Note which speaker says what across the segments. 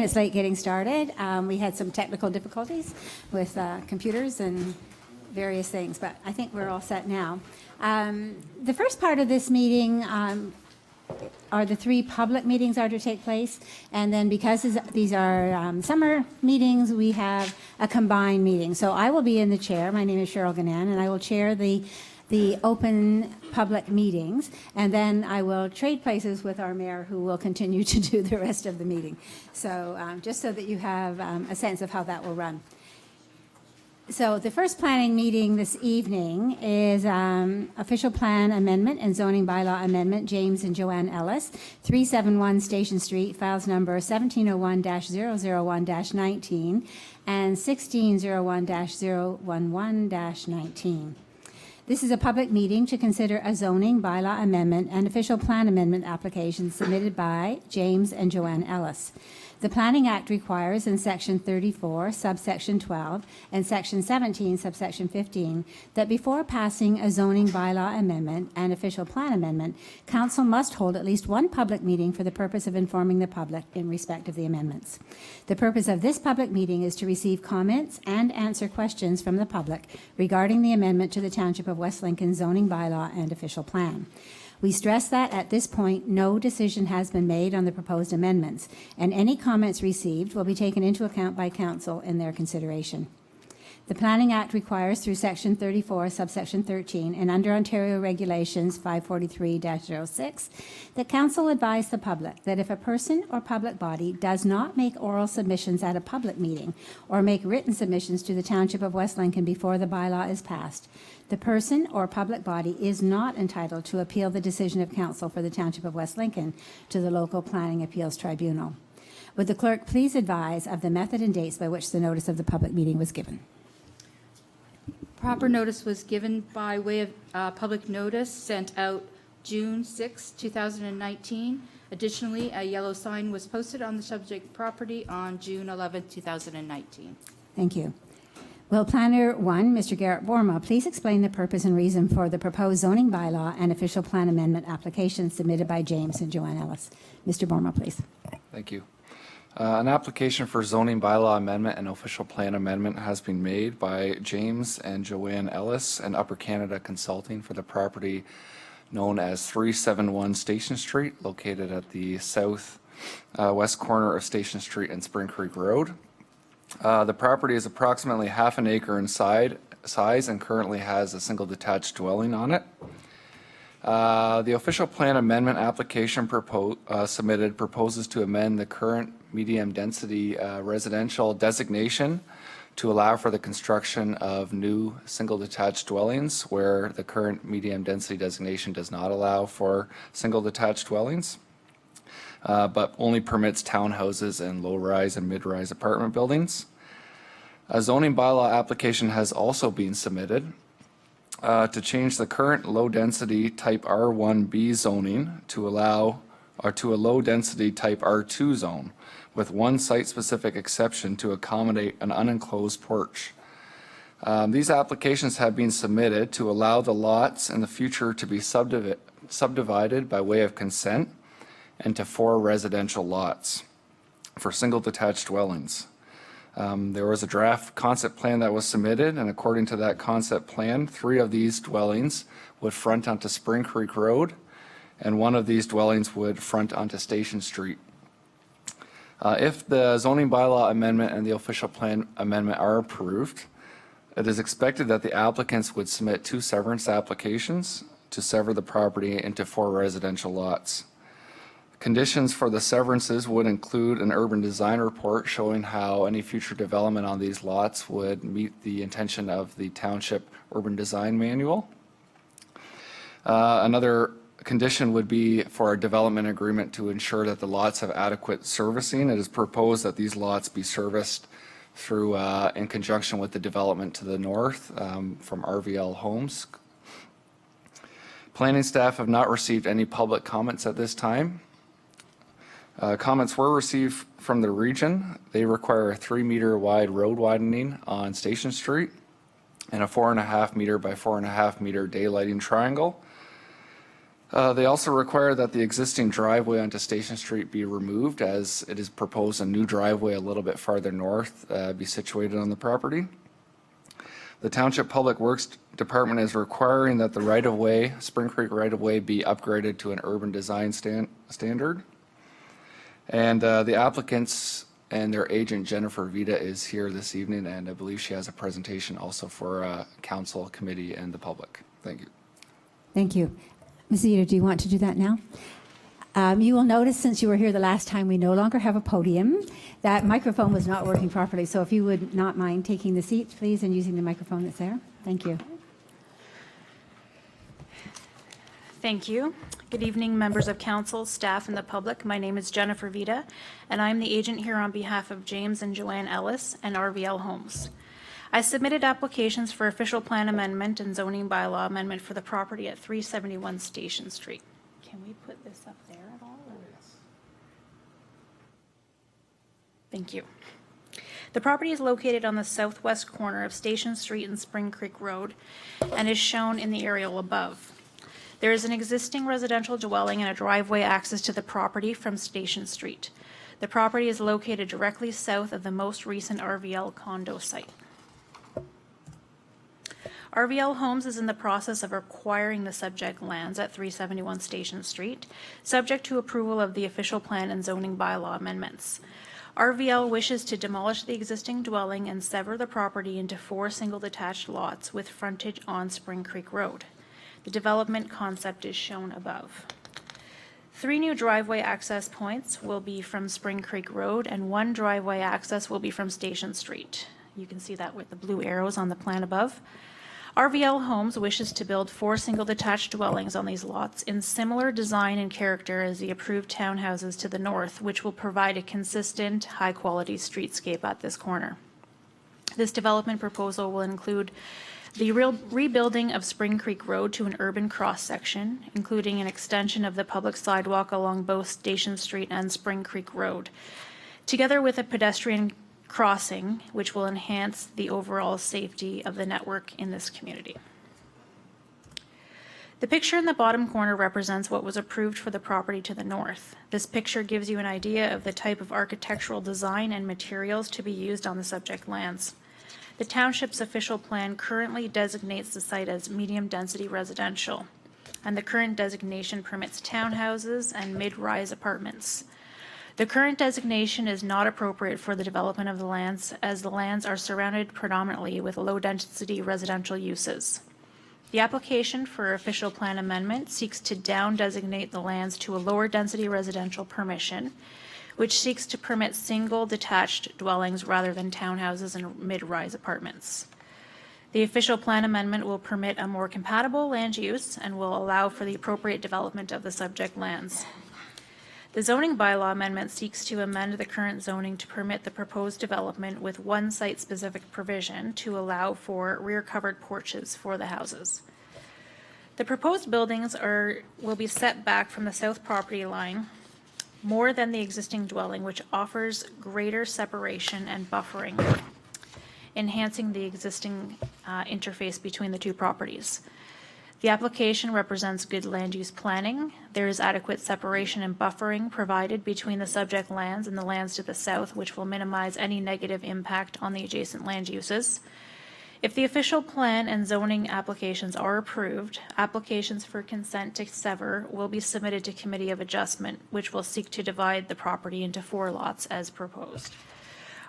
Speaker 1: minutes late getting started. We had some technical difficulties with computers and various things, but I think we're all set now. The first part of this meeting are the three public meetings are to take place, and then because these are summer meetings, we have a combined meeting. So I will be in the chair. My name is Cheryl Ganan, and I will chair the open public meetings, and then I will trade places with our mayor, who will continue to do the rest of the meeting. So just so that you have a sense of how that will run. So the first planning meeting this evening is official plan amendment and zoning bylaw amendment, James and Joanne Ellis, 371 Station Street, files number 1701-001-19 and 1601-011-19. This is a public meeting to consider a zoning bylaw amendment and official plan amendment application submitted by James and Joanne Ellis. The Planning Act requires in Section 34, subsection 12, and Section 17, subsection 15, that before passing a zoning bylaw amendment and official plan amendment, Council must hold at least one public meeting for the purpose of informing the public in respect of the amendments. The purpose of this public meeting is to receive comments and answer questions from the public regarding the amendment to the Township of West Lincoln zoning bylaw and official plan. We stress that at this point, no decision has been made on the proposed amendments, and any comments received will be taken into account by Council in their consideration. The Planning Act requires through Section 34, subsection 13, and under Ontario Regulations 543-06, that Council advise the public that if a person or public body does not make oral submissions at a public meeting or make written submissions to the Township of West Lincoln before the bylaw is passed, the person or public body is not entitled to appeal the decision of Council for the Township of West Lincoln to the local Planning Appeals Tribunal. Would the clerk please advise of the method and dates by which the notice of the public meeting was given?
Speaker 2: Proper notice was given by way of public notice sent out June 6, 2019. Additionally, a yellow sign was posted on the subject property on June 11, 2019.
Speaker 1: Thank you. Will Planner 1, Mr. Garrett Borma, please explain the purpose and reason for the proposed zoning bylaw and official plan amendment application submitted by James and Joanne Ellis? Mr. Borma, please.
Speaker 3: Thank you. An application for zoning bylaw amendment and official plan amendment has been made by James and Joanne Ellis and Upper Canada Consulting for the property known as 371 Station Street, located at the south west corner of Station Street and Spring Creek Road. The property is approximately half an acre in size and currently has a single detached dwelling on it. The official plan amendment application submitted proposes to amend the current medium density residential designation to allow for the construction of new single detached dwellings where the current medium density designation does not allow for single detached dwellings, but only permits townhouses and low-rise and mid-rise apartment buildings. A zoning bylaw application has also been submitted to change the current low-density type R1B zoning to a low-density type R2 zone, with one site-specific exception to accommodate an unenclosed porch. These applications have been submitted to allow the lots in the future to be subdivided by way of consent into 4 residential lots for single detached dwellings. There was a draft concept plan that was submitted, and according to that concept plan, 3 of these dwellings would front onto Spring Creek Road, and 1 of these dwellings would front onto Station Street. If the zoning bylaw amendment and the official plan amendment are approved, it is expected that the applicants would submit 2 severance applications to sever the property into 4 residential lots. Conditions for the severances would include an urban design report showing how any future development on these lots would meet the intention of the Township Urban Design Manual. Another condition would be for a development agreement to ensure that the lots have adequate servicing. It is proposed that these lots be serviced through in conjunction with the development to the north from RVL Homes. Planning staff have not received any public comments at this time. Comments were received from the region. They require a 3-meter wide road widening on Station Street and a 4.5 meter by 4.5 meter daylighting triangle. They also require that the existing driveway onto Station Street be removed, as it is proposed a new driveway a little bit farther north be situated on the property. The Township Public Works Department is requiring that the right-of-way, Spring Creek right-of-way, be upgraded to an urban design standard. And the applicants and their agent, Jennifer Vita, is here this evening, and I believe she has a presentation also for council, committee, and the public. Thank you.
Speaker 1: Thank you. Ms. Vita, do you want to do that now? You will notice, since you were here the last time, we no longer have a podium. That microphone was not working properly, so if you would not mind taking the seat, please, and using the microphone that's there. Thank you.
Speaker 4: Thank you. Good evening, members of council, staff, and the public. My name is Jennifer Vita, and I'm the agent here on behalf of James and Joanne Ellis and RVL Homes. I submitted applications for official plan amendment and zoning bylaw amendment for the property at 371 Station Street. Can we put this up there at all? Or? Thank you. The property is located on the southwest corner of Station Street and Spring Creek Road and is shown in the aerial above. There is an existing residential dwelling and a driveway access to the property from Station Street. The property is located directly south of the most recent RVL condo site. RVL Homes is in the process of acquiring the subject lands at 371 Station Street, subject to approval of the official plan and zoning bylaw amendments. RVL wishes to demolish the existing dwelling and sever the property into 4 single detached lots with frontage on Spring Creek Road. The development concept is shown above. 3 new driveway access points will be from Spring Creek Road, and 1 driveway access will be from Station Street. You can see that with the blue arrows on the plan above. RVL Homes wishes to build 4 single detached dwellings on these lots in similar design and character as the approved townhouses to the north, which will provide a consistent, high-quality streetscape at this corner. This development proposal will include the rebuilding of Spring Creek Road to an urban cross-section, including an extension of the public sidewalk along both Station Street and Spring Creek Road, together with a pedestrian crossing, which will enhance the overall safety of the network in this community. The picture in the bottom corner represents what was approved for the property to the north. This picture gives you an idea of the type of architectural design and materials to be used on the subject lands. The township's official plan currently designates the site as medium-density residential, and the current designation permits townhouses and mid-rise apartments. The current designation is not appropriate for the development of the lands, as the lands are surrounded predominantly with low-density residential uses. The application for official plan amendment seeks to down-designate the lands to a lower-density residential permission, which seeks to permit single detached dwellings rather than townhouses and mid-rise apartments. The official plan amendment will permit a more compatible land use and will allow for the appropriate development of the subject lands. The zoning bylaw amendment seeks to amend the current zoning to permit the proposed development with 1 site-specific provision to allow for rear covered porches for the houses. The proposed buildings will be set back from the south property line more than the existing dwelling, which offers greater separation and buffering, enhancing the existing interface between the 2 properties. The application represents good land use planning. There is adequate separation and buffering provided between the subject lands and the lands to the south, which will minimize any negative impact on the adjacent land uses. If the official plan and zoning applications are approved, applications for consent to sever will be submitted to Committee of Adjustment, which will seek to divide the property into 4 lots as proposed.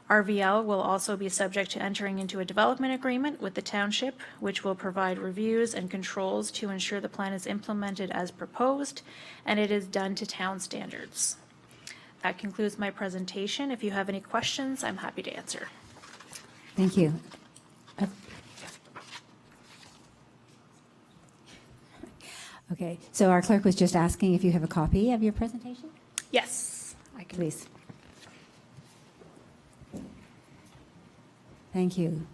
Speaker 4: RVL will also be subject to entering into a development agreement with the township, which will provide reviews and controls to ensure the plan is implemented as proposed and it is done to town standards. That concludes my presentation. If you have any questions, I'm happy to answer.
Speaker 1: Thank you. Okay, so our clerk was just asking if you have a copy of your presentation?
Speaker 4: Yes, I can.
Speaker 1: Please. Thank you.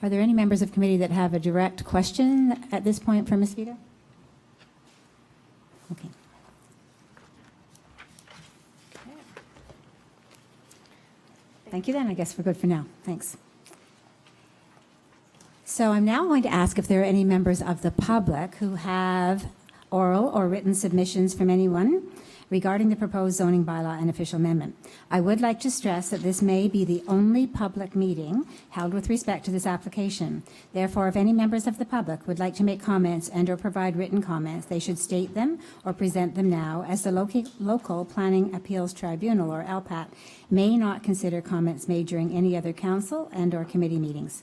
Speaker 1: Are there any members of committee that have a direct question at this point for Ms. Vita? Okay. Thank you then. I guess we're good for now. Thanks. So I'm now going to ask if there are any members of the public who have oral or written submissions from anyone regarding the proposed zoning bylaw and official amendment. I would like to stress that this may be the only public meeting held with respect to this application. Therefore, if any members of the public would like to make comments and/or provide written comments, they should state them or present them now, as the Local Planning Appeals Tribunal, or LPAT, may not consider comments made during any other council and/or committee meetings.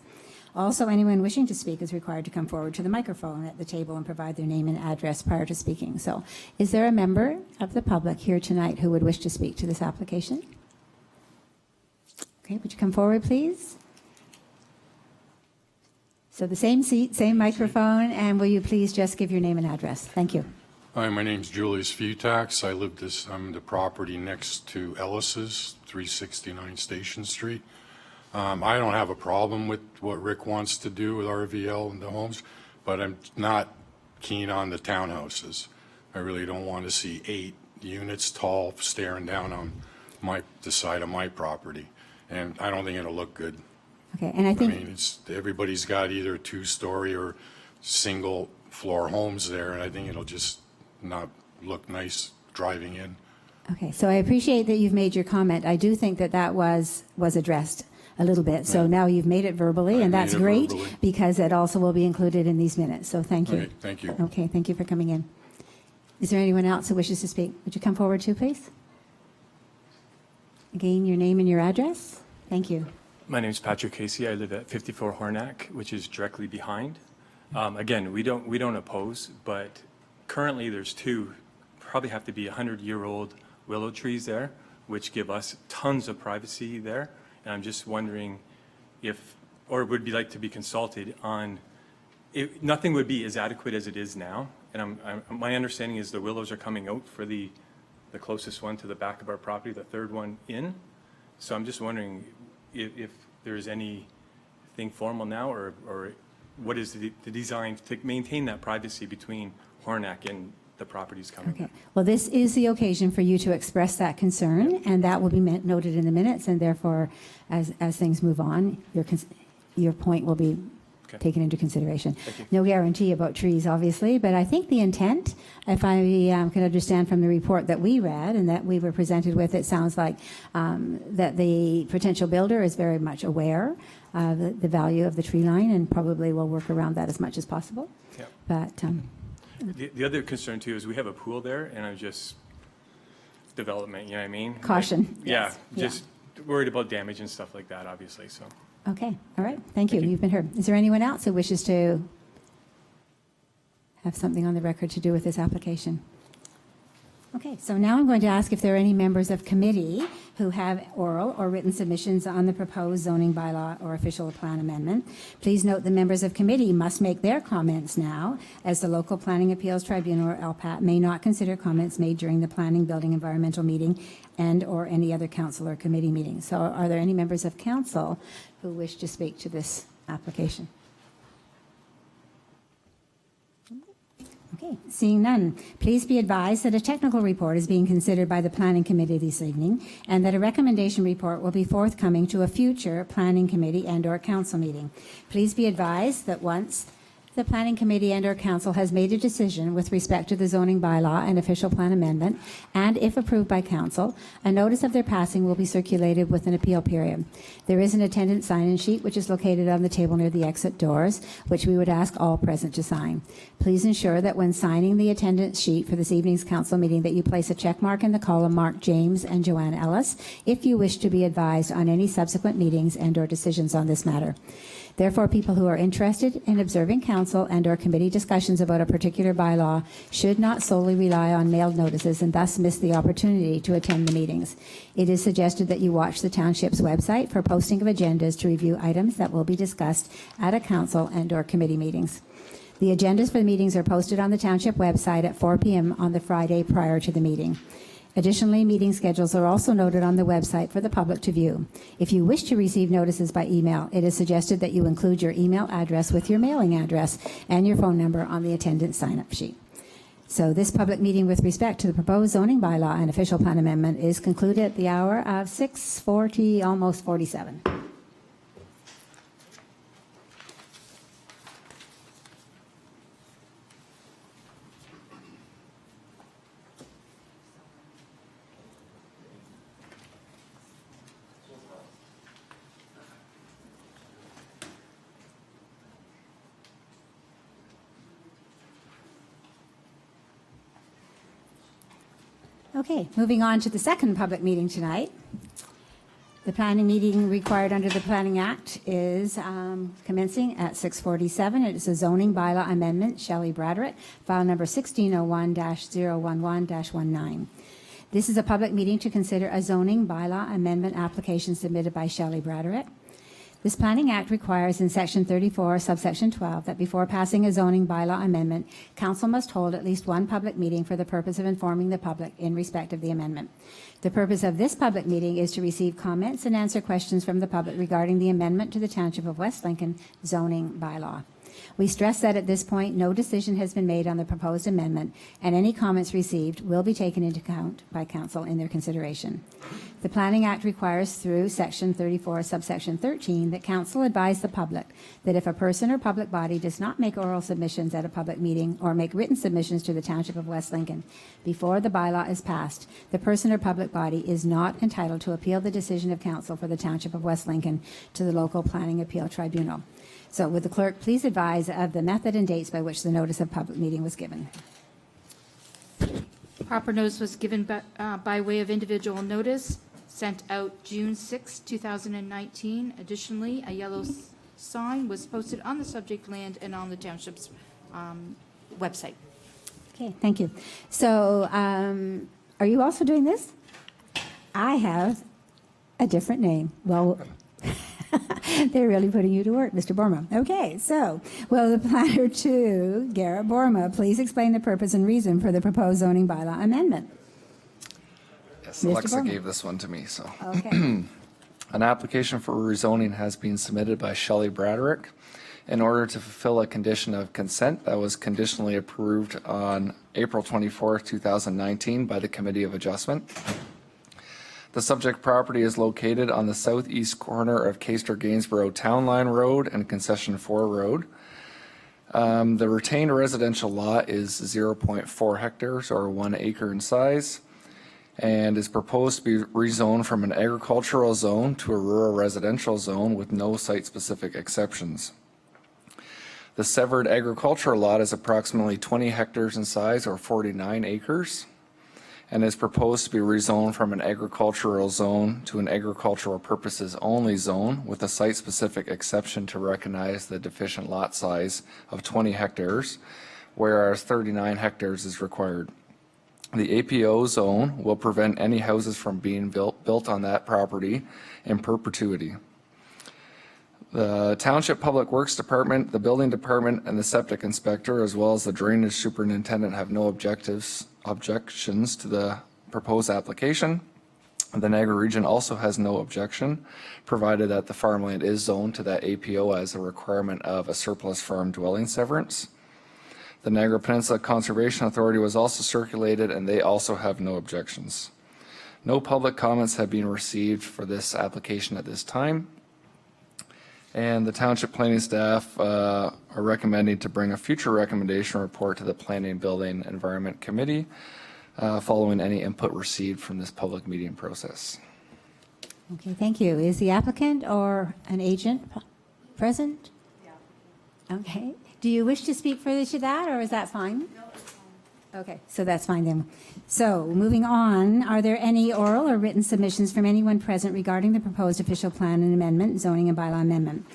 Speaker 1: Also, anyone wishing to speak is required to come forward to the microphone at the table and provide their name and address prior to speaking. So, is there a member of the public here tonight who would wish to speak to this application? Okay, would you come forward, please? So the same seat, same microphone, and will you please just give your name and address? Thank you.
Speaker 5: Hi, my name's Julius Futax. I'm the property next to Ellis's, 369 Station Street. I don't have a problem with what Rick wants to do with RVL and the homes, but I'm not keen on the townhouses. I really don't want to see 8 units tall staring down on the side of my property, and I don't think it'll look good.
Speaker 1: Okay, and I think...
Speaker 5: everybody's got either 2-story or single floor homes there, and I think it'll just not look nice driving in.
Speaker 1: Okay, so I appreciate that you've made your comment. I do think that was addressed a little bit. So now you've made it verbally, and that's great because it also will be included in these minutes. So thank you.
Speaker 5: Okay, thank you.
Speaker 1: Okay, thank you for coming in. Is there anyone else who wishes to speak? Would you come forward too, please? Again, your name and your address. Thank you.
Speaker 6: My name is Patrick Casey. I live at 54 Hornack, which is directly behind. Again, we don't oppose, but currently there's 2, probably have to be 100-year-old willow trees there, which give us tons of privacy there. And I'm just wondering if, or would be like to be consulted on, if nothing would be as adequate as it is now. And my understanding is the willows are coming out for the closest one to the back of our property, the third one in. So I'm just wondering if there's anything formal now, or what is the design to maintain that privacy between Hornack and the properties coming.
Speaker 1: Okay. Well, this is the occasion for you to express that concern, and that will be noted in the minutes, and therefore, as things move on, your point will be taken into consideration. No guarantee about trees, obviously, but I think the intent, if I can understand from the report that we read and that we were presented with, it sounds like that the potential builder is very much aware of the value of the tree line and probably will work around that as much as possible.
Speaker 6: Yeah.
Speaker 1: But
Speaker 6: the other concern too is we have a pool there, and I'm just development. You know what I mean?
Speaker 1: Caution.
Speaker 6: Like, yeah, just worried about damage and stuff like that, obviously. So.
Speaker 1: Okay, all right, thank you. You've been heard. Is there anyone else who wishes to have something on the record to do with this application? Okay, so now I'm going to ask if there are any members of committee who have oral or written submissions on the proposed zoning bylaw or official plan amendment. Please note the members of committee must make their comments now, as the Local Planning Appeals Tribunal, or LPAT, may not consider comments made during the Planning, Building, Environmental meeting and or any other council or committee meeting. So are there any members of council who wish to speak to this application? Okay, seeing none, please be advised that a technical report is being considered by the Planning Committee this evening, and that a recommendation report will be forthcoming to a future Planning Committee and/or Council meeting. Please be advised that once the Planning Committee and/or Council has made a decision with respect to the zoning bylaw and official plan amendment, and if approved by Council, a notice of their passing will be circulated with an appeal period. There is an attendance sign-in sheet which is located on the table near the exit doors, which we would ask all present to sign. Please ensure that when signing the attendance sheet for this evening's Council meeting that you place a check mark in the column marked James and Joanne Ellis if you wish to be advised on any subsequent meetings and/or decisions on this matter. Therefore, people who are interested in observing council and/or committee discussions about a particular bylaw should not solely rely on mailed notices and thus miss the opportunity to attend the meetings. It is suggested that you watch the township's website for posting of agendas to review items that will be discussed at a council and/or committee meetings. The agendas for the meetings are posted on the township website at 4 p.m. on the Friday prior to the meeting. Additionally, meeting schedules are also noted on the website for the public to view. If you wish to receive notices by email, it is suggested that you include your email address with your mailing address and your phone number on the attendance sign-up sheet. So this public meeting with respect to the proposed zoning bylaw and official plan amendment is concluded at the hour of 6:40, almost 47. Okay, moving on to the second public meeting tonight. The planning meeting required under the Planning Act is commencing at 6:47. It is a zoning bylaw amendment, Shelley Bradrick, file number 1601-011-19. This is a public meeting to consider a zoning bylaw amendment application submitted by Shelley Bradrick. This Planning Act requires in Section 34, subsection 12, that before passing a zoning bylaw amendment, council must hold at least one public meeting for the purpose of informing the public in respect of the amendment. The purpose of this public meeting is to receive comments and answer questions from the public regarding the amendment to the Township of West Lincoln zoning bylaw. We stress that at this point, no decision has been made on the proposed amendment, and any comments received will be taken into account by council in their consideration. The Planning Act requires through Section 34, subsection 13, that council advise the public that if a person or public body does not make oral submissions at a public meeting or make written submissions to the Township of West Lincoln before the bylaw is passed, the person or public body is not entitled to appeal the decision of council for the Township of West Lincoln to the local planning appeal tribunal. So would the clerk please advise of the method and dates by which the notice of public meeting was given?
Speaker 2: Proper notice was given by way of individual notice, sent out June 6, 2019. Additionally, a yellow sign was posted on the subject land and on the township's website.
Speaker 1: Okay, thank you. So are you also doing this? I have a different name. Well, they're really putting you to work, Mr. Borma. Okay, so will the planner to Garrett Borma please explain the purpose and reason for the proposed zoning bylaw amendment?
Speaker 3: Yes,
Speaker 1: Mr.
Speaker 3: Alexa
Speaker 1: Bowman.
Speaker 3: gave this one to me, so.
Speaker 1: Okay.
Speaker 3: An application for rezoning has been submitted by Shelley Bradrick in order to fulfill a condition of consent that was conditionally approved on April 24, 2019 by the Committee of Adjustment. The subject property is located on the southeast corner of Caister-Gainsborough Town Line Road and Concession 4 Road. The retained residential lot is 0.4 hectares or 1 acre in size and is proposed to be rezoned from an agricultural zone to a rural residential zone with no site-specific exceptions. The severed agricultural lot is approximately 20 hectares in size or 49 acres. And is proposed to be rezoned from an agricultural zone to an agricultural purposes only zone with a site-specific exception to recognize the deficient lot size of 20 hectares, whereas 39 hectares is required. The APO zone will prevent any houses from being built on that property in perpetuity. The Township Public Works Department, the Building Department, and the Septic Inspector, as well as the Drainage Superintendent, have no objections to the proposed application. The Niagara region also has no objection, provided that the farmland is zoned to that APO as a requirement of a surplus farm dwelling severance. The Niagara Peninsula Conservation Authority was also circulated, and they also have no objections. No public comments have been received for this application at this time. And the township planning staff are recommending to bring a future recommendation report to the Planning, Building, Environment Committee following any input received from this public meeting process.
Speaker 1: Okay, thank you. Is the applicant or an agent present? Yeah. Okay. Do you wish to speak further to that, or is that fine? No, it's fine. Okay, so that's fine then. So moving on, are there any oral or written submissions from anyone present regarding the proposed official plan and amendment, zoning and bylaw amendment?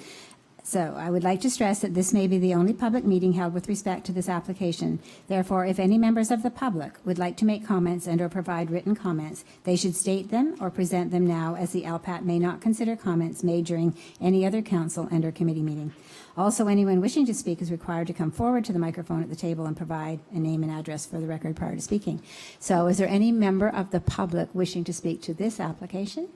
Speaker 1: So I would like to stress that this may be the only public meeting held with respect to this application. Therefore, if any members of the public would like to make comments and or provide written comments, they should state them or present them now, as the LPAT may not consider comments made during any other council and or committee meeting. Also, anyone wishing to speak is required to come forward to the microphone at the table and provide a name and address for the record prior to speaking. So is there any member of the public wishing to speak to this application?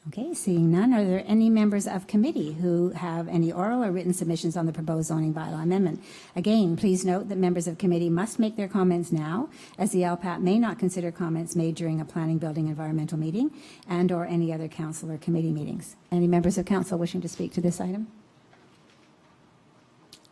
Speaker 1: Okay, seeing none, are there any members of committee who have any oral or written submissions on the proposed zoning bylaw amendment? Again, please note that members of committee must make their comments now, as the LPAT may not consider comments made during a planning, building, environmental meeting and or any other council or committee meetings. Any members of council wishing to speak to this item?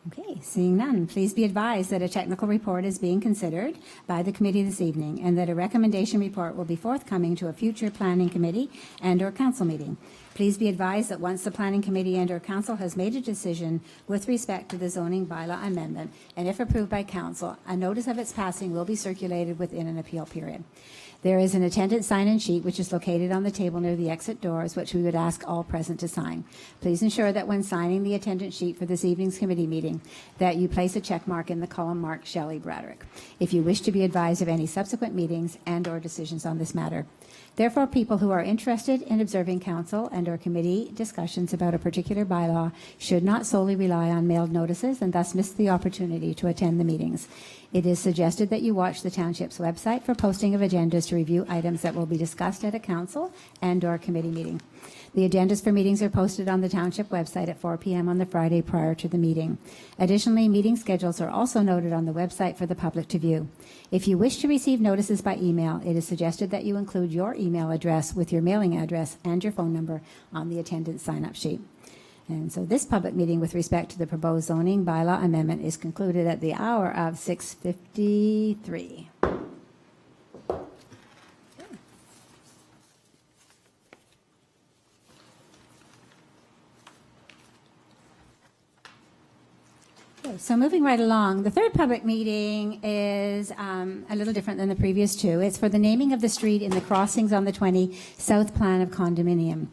Speaker 1: Okay, seeing none, please be advised that a technical report is being considered by the committee this evening and that a recommendation report will be forthcoming to a future planning committee and/or council meeting. Please be advised that once the planning committee and/or council has made a decision with respect to the zoning bylaw amendment, and if approved by council, a notice of its passing will be circulated within an appeal period. There is an attendance sign-in sheet which is located on the table near the exit doors, which we would ask all present to sign. Please ensure that when signing the attendance sheet for this evening's committee meeting, that you place a check mark in the column marked Shelley Braddock, if you wish to be advised of any subsequent meetings and/or decisions on this matter. Therefore, people who are interested in observing council and/or committee discussions about a particular bylaw should not solely rely on mailed notices and thus miss the opportunity to attend the meetings. It is suggested that you watch the township's website for posting of agendas to review items that will be discussed at a council and/or committee meeting. The agendas for meetings are posted on the township website at 4 p.m. on the Friday prior to the meeting. Additionally, meeting schedules are also noted on the website for the public to view. If you wish to receive notices by email, it is suggested that you include your email address with your mailing address and your phone number on the attendance sign-up sheet. And so this public meeting with respect to the proposed zoning bylaw amendment is concluded at the hour of 6:53. Okay, so moving right along, the third public meeting is a little different than the previous two. It's for the naming of the street in the crossings on the 20 South Plan of Condominium.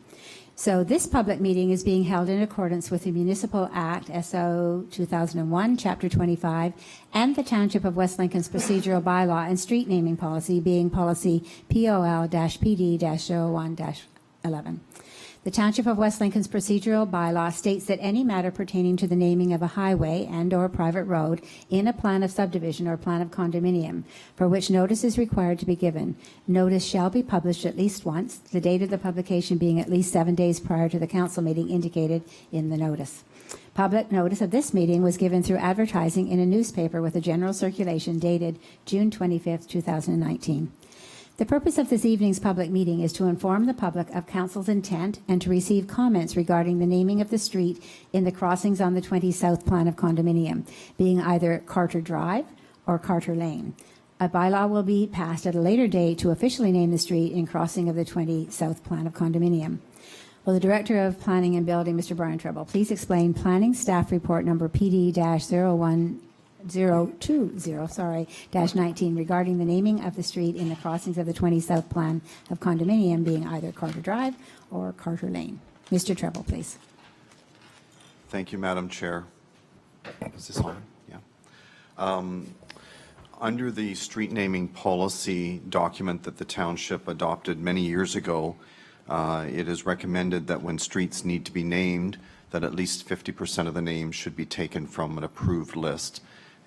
Speaker 1: So this public meeting is being held in accordance with the Municipal Act, SO 2001, Chapter 25, and the Township of West Lincoln's procedural bylaw and street naming policy, being policy POL-PD-01-11. The Township of West Lincoln's procedural bylaw states that any matter pertaining to the naming of a highway and/or private road in a plan of subdivision or plan of condominium, for which notice is required to be given, notice shall be published at least once, the date of the publication being at least 7 days prior to the council meeting indicated in the notice. Public notice of this meeting was given through advertising in a newspaper with a general circulation dated June 25th, 2019. The purpose of this evening's public meeting is to inform the public of council's intent and to receive comments regarding the naming of the street in the crossings on the 20 South Plan of Condominium, being either Carter Drive or Carter Lane. A bylaw will be passed at a later date to officially name the street in crossing of the 20 South Plan of Condominium. Will the Director of Planning and Building, Mr. Brian Treble, please explain Planning Staff Report number PD-020, 19 regarding the naming of the street in the crossings of the 20 South Plan of Condominium, being either Carter Drive or Carter Lane. Mr. Treble, please.
Speaker 7: Thank you, Madam Chair. Is this on? Yeah. Under the street naming policy document that the township adopted many years ago, it is recommended that when streets need to be named, that at least 50% of the names should be taken from an approved list.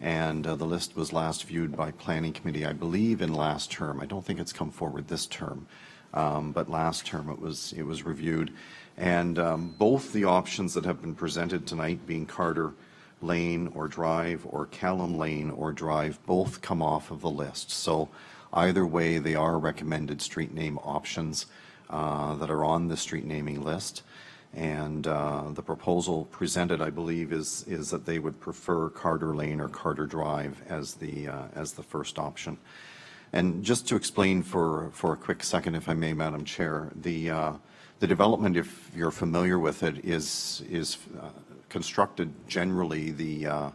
Speaker 7: And the list was last viewed by Planning Committee, I believe, in last term. I don't think it's come forward this term, but last term it was reviewed. And both the options that have been presented tonight, being Carter Lane or Drive or Callum Lane or Drive, both come off of the list. So either way, they are recommended street name options that are on the street naming list. And the proposal presented, I believe, is that they would prefer Carter Lane or Carter Drive as the first option. And just to explain for a quick second, if I may, Madam Chair, the development, if you're familiar with it, is constructed generally. The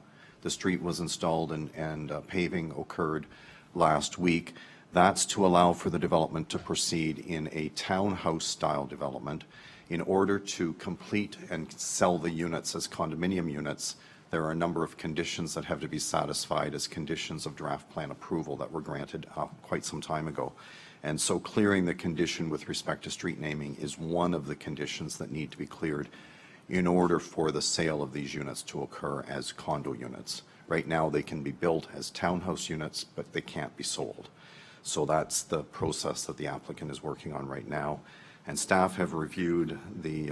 Speaker 7: street was installed and paving occurred last week. That's to allow for the development to proceed in a townhouse-style development. In order to complete and sell the units as condominium units, there are a number of conditions that have to be satisfied as conditions of draft plan approval that were granted quite some time ago. And so clearing the condition with respect to street naming is one of the conditions that need to be cleared in order for the sale of these units to occur as condo units. Right now, they can be built as townhouse units, but they can't be sold. So that's the process that the applicant is working on right now. And staff have reviewed the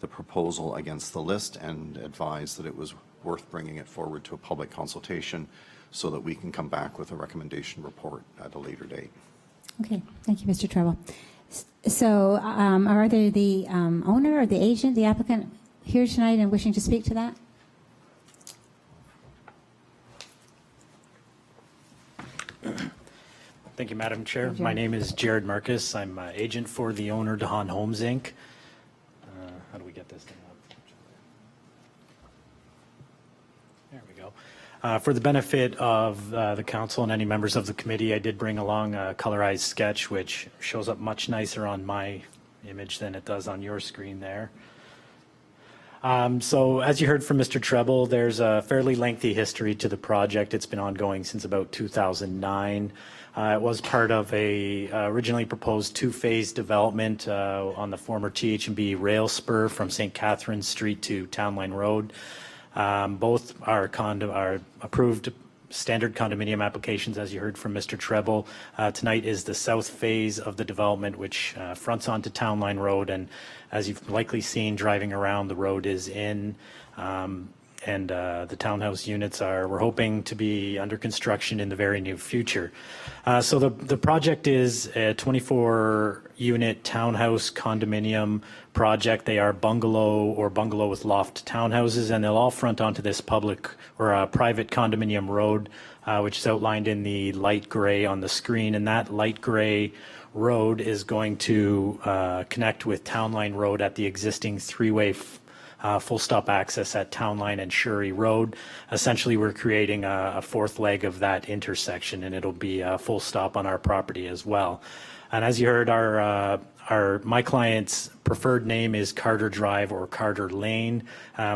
Speaker 7: proposal against the list and advised that it was worth bringing it forward to a public consultation so that we can come back with a recommendation report at a later date.
Speaker 1: Okay, thank you, Mr. Treble. So are there the owner or the agent, the applicant here tonight and wishing to speak to that?
Speaker 8: Thank you, Madam Chair.
Speaker 1: Jared.
Speaker 8: My name is Jared Marcus. I'm agent for the owner, DeHaan Homes, Inc. How do we get this thing up? There we go. For the benefit of the council and any members of the committee, I did bring along a colorized sketch, which shows up much nicer on my image than it does on your screen there. So as you heard from Mr. Treble, there's a fairly lengthy history to the project. It's been ongoing since about 2009. It was part of a originally proposed two-phase development on the former TH&B rail spur from St. Catharines Street to Town Line Road. Both are approved standard condominium applications, as you heard from Mr. Treble. Tonight is the south phase of the development, which fronts onto Town Line Road, and as you've likely seen driving around, the road is in, and the townhouse units we're hoping to be under construction in the very near future. So the project is a 24-unit townhouse condominium project. They are bungalow or bungalow with loft townhouses, and they'll all front onto this public or private condominium road, which is outlined in the light gray on the screen. And that light gray road is going to connect with Town Line Road at the existing three-way full stop access at Town Line and Shuri Road. Essentially, we're creating a fourth leg of that intersection, and it'll be a full stop on our property as well. And as you heard, my client's preferred name is Carter Drive or Carter Lane,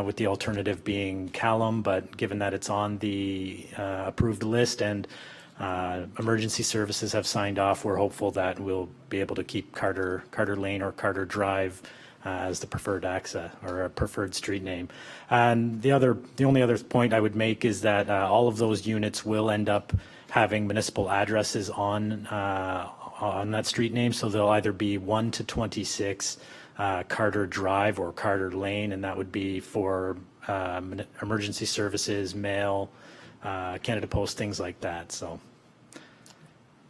Speaker 8: with the alternative being Callum. But given that it's on the approved list and emergency services have signed off, we're hopeful that we'll be able to keep Carter Lane or Carter Drive as the preferred access or a preferred street name. And the only other point I would make is that all of those units will end up having municipal addresses on that street name. So they'll either be 1 to 26 Carter Drive or Carter Lane, and that would be for emergency services, mail, Canada Post, things like that. So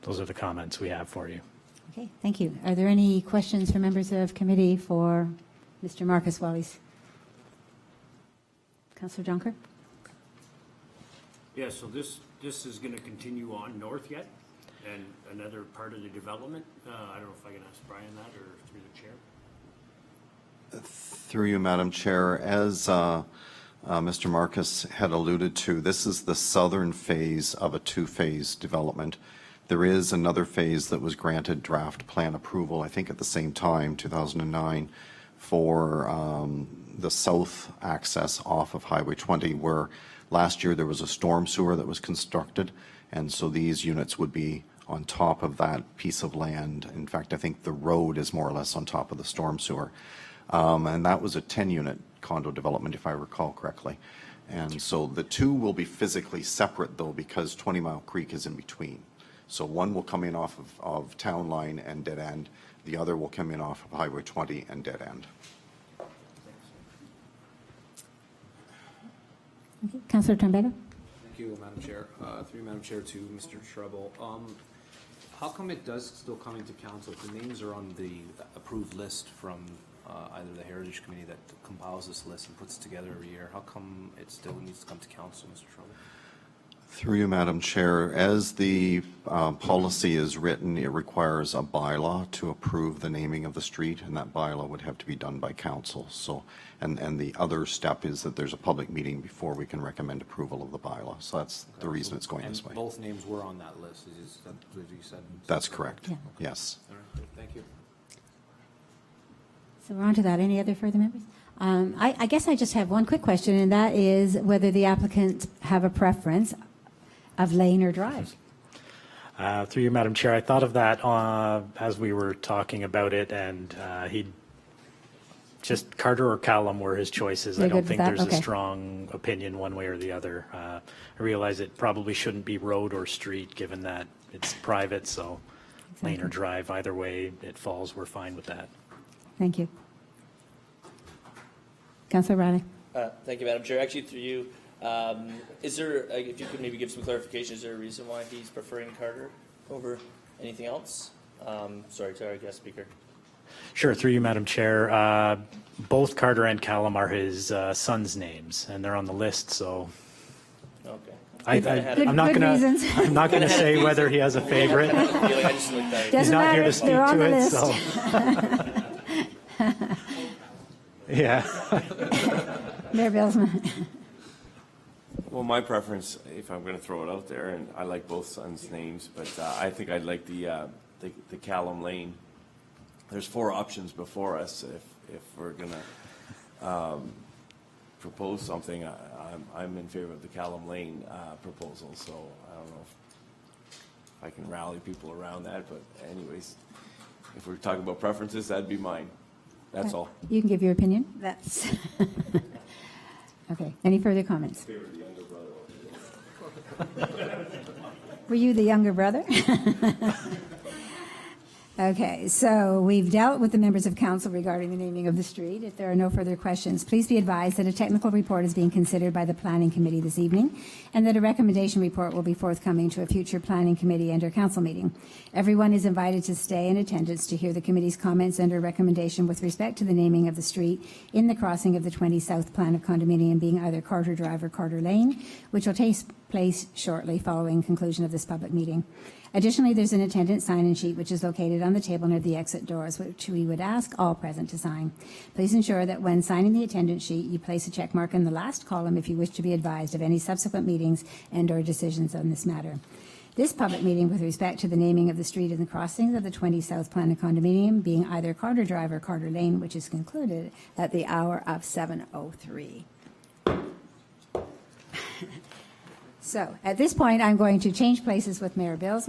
Speaker 8: those are the comments we have for you.
Speaker 1: Okay, thank you. Are there any questions for members of committee for Mr. Marcus Wallis? Councillor Jonker?
Speaker 9: Yeah, so this is going to continue on north yet, and another part of the development. I don't know if I can ask Brian that or through the chair.
Speaker 7: Through you, Madam Chair, as Mr. Marcus had alluded to, this is the southern phase of a two-phase development. There is another phase that was granted draft plan approval, I think at the same time, 2009, for the south access off of Highway 20, where last year there was a storm sewer that was constructed, and so these units would be on top of that piece of land. In fact, I think the road is more or less on top of the storm sewer. And that was a 10-unit condo development, if I recall correctly. And so the two will be physically separate, though, because 20 Mile Creek is in between. So one will come in off of Town Line and Dead End. The other will come in off of Highway 20 and Dead End.
Speaker 1: Okay. Councillor Trombetta?
Speaker 10: Thank you, Madam Chair. Through Madam Chair to Mr. Treble. How come it does still come into council if the names are on the approved list from either the Heritage Committee that compiles this list and puts it together every year? How come it still needs to come to council, Mr. Treble?
Speaker 7: Through you, Madam Chair, as the policy is written, it requires a bylaw to approve the naming of the street, and that bylaw would have to be done by council. So, and the other step is that there's a public meeting before we can recommend approval of the bylaw. So that's the reason it's going this way.
Speaker 10: Both names were on that list, is that what you said?
Speaker 7: That's correct.
Speaker 1: Yeah.
Speaker 7: Yes.
Speaker 10: All right, thank you.
Speaker 1: So we're on to that. Any other further members? I guess I just have one quick question, and that is whether the applicants have a preference of lane or drive.
Speaker 8: Through you, Madam Chair, I thought of that as we were talking about it, and just Carter or Callum were his choices.
Speaker 1: You're
Speaker 8: I don't
Speaker 1: good with
Speaker 8: think
Speaker 1: that?
Speaker 8: there's
Speaker 1: Okay.
Speaker 8: a strong opinion one way or the other. I realize it probably shouldn't be road or street, given that it's private, so lane or drive, either way it falls, we're fine with that.
Speaker 1: Thank you. Councillor Riley?
Speaker 11: Thank you, Madam Chair. Actually, through you, is there, if you could maybe give some clarification, is there a reason why he's preferring Carter over anything else? Sorry, guest speaker.
Speaker 8: Sure, through you, Madam Chair. Both Carter and Callum are his sons' names, and they're on the list, so
Speaker 11: Okay.
Speaker 8: I'm not
Speaker 1: Good
Speaker 8: gonna,
Speaker 1: reasons.
Speaker 8: I'm not gonna say whether he has a favorite.
Speaker 11: I just looked at it.
Speaker 8: He's
Speaker 1: Doesn't
Speaker 8: not here
Speaker 1: matter,
Speaker 8: to speak
Speaker 1: they're on
Speaker 8: to
Speaker 1: the
Speaker 8: it,
Speaker 1: list.
Speaker 8: so. Yeah.
Speaker 1: Mayor Billsman.
Speaker 12: Well, my preference, if I'm going to throw it out there, and I like both sons' names, but I think I'd like the Callum Lane. There's 4 options before us. If we're going to propose something, I'm in favor of the Callum Lane proposal. So I don't know if I can rally people around that, but anyways, if we're talking about preferences, that'd be mine. That's all.
Speaker 1: You can give your opinion. That's okay. Any further comments? Were you the younger brother? Okay, so we've dealt with the members of council regarding the naming of the street. If there are no further questions, please be advised that a technical report is being considered by the Planning Committee this evening, and that a recommendation report will be forthcoming to a future Planning Committee and/or council meeting. Everyone is invited to stay in attendance to hear the committee's comments and/or recommendation with respect to the naming of the street in the crossing of the 20 South Plan of Condominium being either Carter Drive or Carter Lane, which will take place shortly following conclusion of this public meeting. Additionally, there's an attendance sign-in sheet which is located on the table near the exit doors, which we would ask all present to sign. Please ensure that when signing the attendance sheet, you place a check mark in the last column if you wish to be advised of any subsequent meetings and/or decisions on this matter. This public meeting with respect to the naming of the street and the crossings of the 20 South Plan of Condominium being either Carter Drive or Carter Lane, which is concluded at the hour of 7:03. So at this point, I'm going to change places with Mayor Bills.